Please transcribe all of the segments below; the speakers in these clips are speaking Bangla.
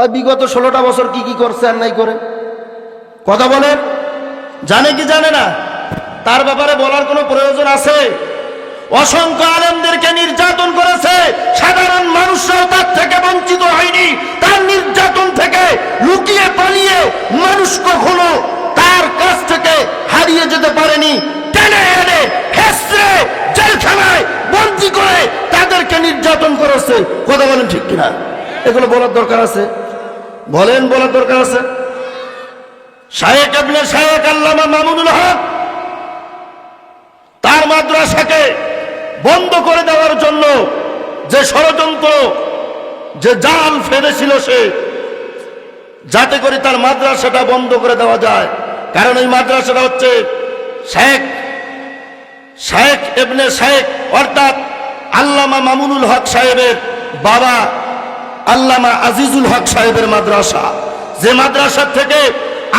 ওই বিগত 16টা বছর কি কি করছে আর নাই করে কথা বলেন, জানে কি জানে না? তার ব্যাপারে বলার কোনো প্রয়োজন আছে? অসংখ্য আলেমদেরকে নির্যাতন করেছে, সাধারণ মানুষরাও তার থেকে বঞ্চিত হয়নি। তার নির্যাতন থেকে লুকিয়ে পালিয়ে মানুষ কখনো তার কাছ থেকে হারিয়ে যেতে পারেনি। টেনে এনে হেসড়ে জেলখানায় বন্দী করে তাদেরকে নির্যাতন করেছে। কথা বলেন ঠিক কিনা? এগুলো বলার দরকার আছে? বলেন, বলার দরকার আছে? শায়েখ ইবনে শায়েখ আল্লামা মামুনুল হক তার মাদ্রাসাকে বন্ধ করে দেওয়ার জন্য যে ষড়যন্ত্র, যে জাল ফেলেছিল সে, যাতে করে তার মাদ্রাসাটা বন্ধ করে দেওয়া যায়। কারণ এই মাদ্রাসাটা হচ্ছে শায়েখ ইবনে শায়েখ অর্থাৎ আল্লামা মামুনুল হক সাহেবের বাবা আল্লামা আজিজুল হক সাহেবের মাদ্রাসা। যে মাদ্রাসার থেকে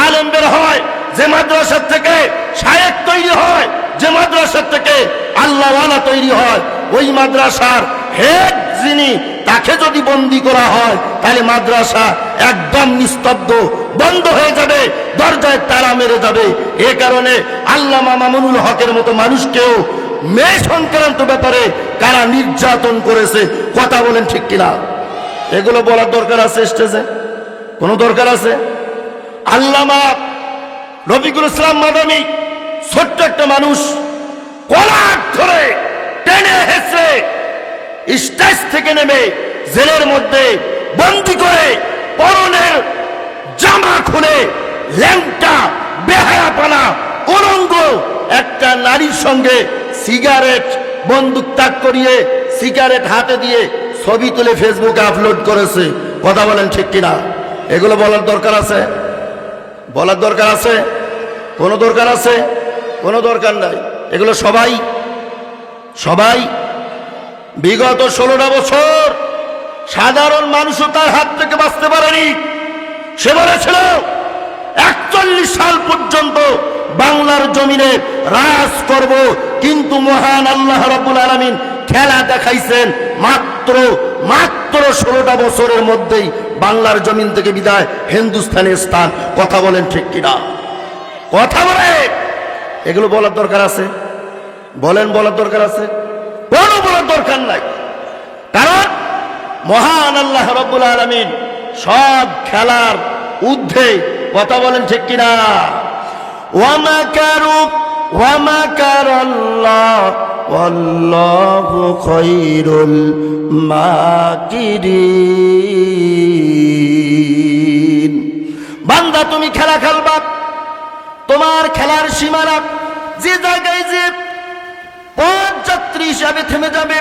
আলেম বের হয়, যে মাদ্রাসার থেকে শায়েখ তৈরি হয়, যে মাদ্রাসার থেকে আল্লাহওয়ালা তৈরি হয়, ওই মাদ্রাসার হেড যিনি, তাকে যদি বন্দী করা হয় তাহলে মাদ্রাসা একদম নিস্তব্ধ বন্ধ হয়ে যাবে, দরজায় তালা মেরে যাবে। এ কারণে আল্লামা মামুনুল হকের মতো মানুষকেও মেয়ে সংক্রান্ত ব্যাপারে কারা নির্যাতন করেছে। কথা বলেন ঠিক কিনা? এগুলো বলার দরকার আছে স্টেজে? কোনো দরকার আছে? আল্লামা রফিকুল ইসলাম মাদানী ছোট্ট একটা মানুষ, কলার ধরে টেনে হেসে স্টেজ থেকে নেমে জেলের মধ্যে বন্দী করে পরনের জামা খুলে ল্যাংটা বেহায়াপানা উলঙ্গ একটা নারীর সঙ্গে সিগারেট বন্দুক তাক করিয়ে সিগারেট হাতে দিয়ে ছবি তুলে ফেসবুকে আপলোড করেছে। কথা বলেন ঠিক কিনা? এগুলো বলার দরকার আছে? বলার দরকার আছে? কোনো দরকার আছে? কোনো দরকার নাই। এগুলো সবাই বিগত 16টা বছর সাধারণ মানুষও তার হাত থেকে বাঁচতে পারেনি। সে বলেছিল 41 সাল পর্যন্ত বাংলার জমিনে রাজ করব, কিন্তু মহান আল্লাহ রাব্বুল আলামিন খেলা দেখাইছেন। মাত্র 16টা বছরের মধ্যেই বাংলার জমিন থেকে বিদায়, হিন্দুস্তানের স্থান। কথা বলেন ঠিক কিনা? কথা বলে এগুলো বলার দরকার আছে? বলেন, বলার দরকার আছে? কোনো বলার দরকার নাই। কারণ মহান আল্লাহ রাব্বুল আলামিন সব খেলার ঊর্ধ্বে। কথা বলেন ঠিক কিনা? ওয়ামাকারু ওয়ামাকারাল্লাহ ওয়াল্লাহু খায়রুল মাকিরিন। বান্দা তুমি খেলা খেলবা, তোমার খেলার সীমানা যে জায়গায় যে পথযাত্রী হিসাবে থেমে যাবে,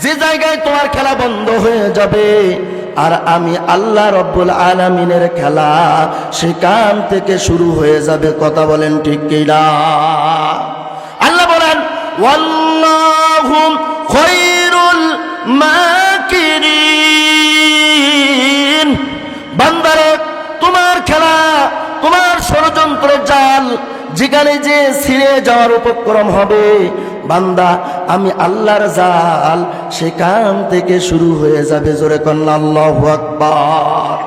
যে জায়গায় তোমার খেলা বন্ধ হয়ে যাবে, আর আমি আল্লাহ রব্বুল আলামিনের খেলা সেখান থেকে শুরু হয়ে যাবে। কথা বলেন ঠিক কিনা? আল্লাহ বলেন ওয়াল্লাহু খায়রুল মাকিরিন। বান্দারে তোমার খেলা, তোমার ষড়যন্ত্র জাল যেখানে যে ছিঁড়ে যাওয়ার উপক্রম হবে, বান্দা আমি আল্লাহর জাল সেখান থেকে শুরু হয়ে যাবে। জোরে কন্না আল্লাহু আকবার।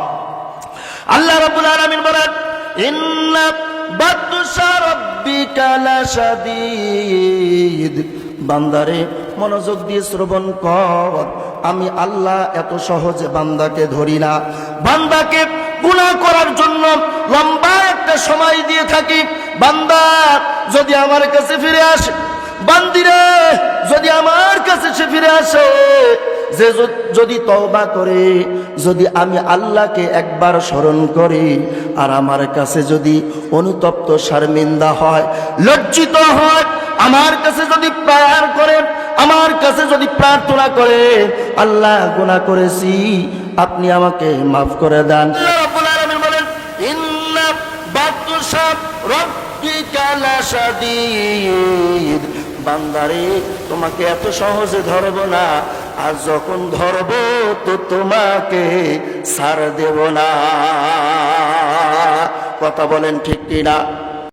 আল্লাহ রাব্বুল আলামিন বলেন ইন্না বাতশা রাব্বিকা লাশাদীদ। বান্দারে মনোযোগ দিয়ে শ্রবণ কর, আমি আল্লাহ এত সহজে বান্দাকে ধরি না। বান্দাকে গুনাহ করার জন্য লম্বা একটা সময় দিয়ে থাকি। বান্দা যদি আমার কাছে ফিরে আসে, বান্দিরে যদি আমার কাছে সে ফিরে আসে, যে যদি তওবা করে, যদি আমি আল্লাহকে একবার স্মরণ করি, আর আমার কাছে যদি অনুতপ্ত শর্মিন্দা হয়, লজ্জিত হয়, আমার কাছে যদি প্রেয়ার করে, আমার কাছে যদি প্রার্থনা করে, আল্লাহ গুনাহ করেছি, আপনি আমাকে মাফ করে দেন। আল্লাহ রাব্বুল আলামিন বলেন ইন্না বাতশা রাব্বিকা লাশাদীদ। বান্দারে তোমাকে এত সহজে ধরব না, আর যখন ধরব তো তোমাকে ছাড় দেব না। কথা বলেন ঠিক কিনা?